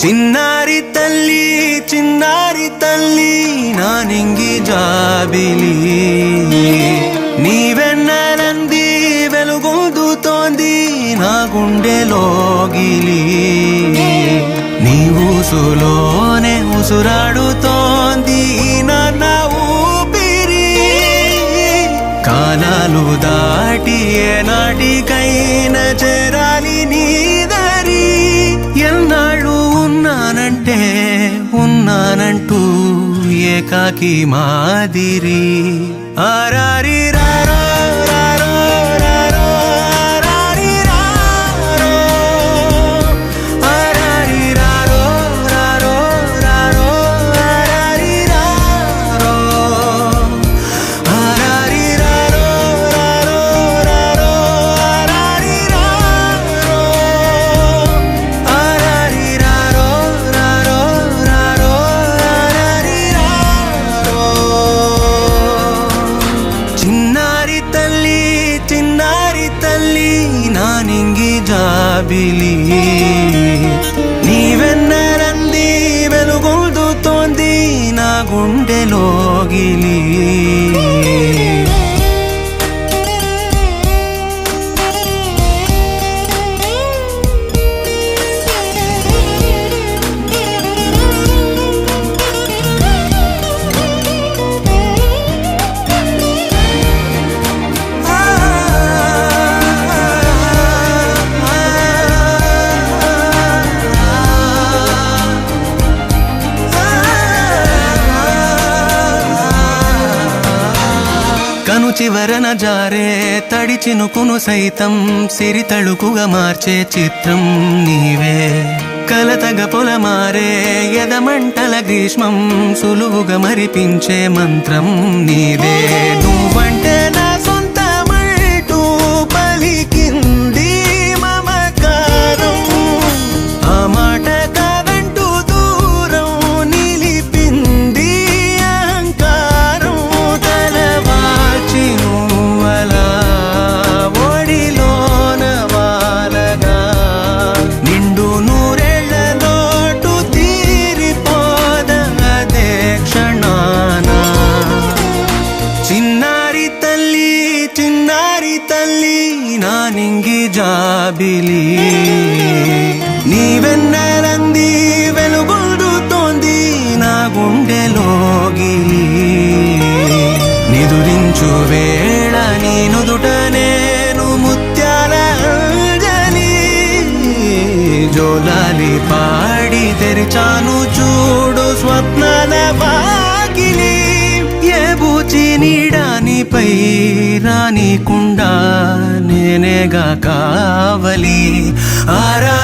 చిన్నారి తల్లి నానింగి జాబిలి నీవెన్నెలంది వెలుగొందుతోంది నా గుండెలోగిలి నీ ఊసులోనే ఉసురాడుతోంది నా ఊపిరి కాలాలు దాటి ఏనాటికైనా చేరాలి నీ దరి ఎన్నాళ్ళు ఉన్నానంటూ ఏకాకి మాదిరి ఆరారి రారో రారో రారో ఆరారి రారో ఆరారి రారో రారో రారో ఆరారి రారో ఆరారి రారో రారో రారో ఆరారి రారో ఆరారి రారో రారో రారో ఆరారి రారో చిన్నారి తల్లి నానింగి జాబిలి నీవెన్నెలంది వెలుగొందుతోంది నా గుండెలోగిలి కను చివరన జారే తడి చినుకును సైతం సిరి తళుకుగా మార్చే చిత్రం నీవే కలతగ పొలమారే ఎదమంటల గ్రీష్మం సులువుగా మరిపించే మంత్రం నీదే నువ్వంటే నా సొంతమంటూ పలికింది మమకారం ఆ మాట కాదంటూ దూరం నిలిపింది అహంకారం తలవాచి నువ్వలా ఒడిలోన వాలగా నిండు నూరేళ్ల లోటు తీరిపోదదే క్షణాన చిన్నారి తల్లి నానింగి జాబిలి నీవెన్నెలంది వెలుగొందుతోంది నా గుండెలోగిలి నిదురించు వేళ నీ నుదుట నేను ముత్యాల అంజలి జోలాలి పాడి తెరిచాను చూడు స్వప్నాల వాకిలి ఏ బూచి నీడానిపై రానికుండా నేనేగా కావలి ఆరా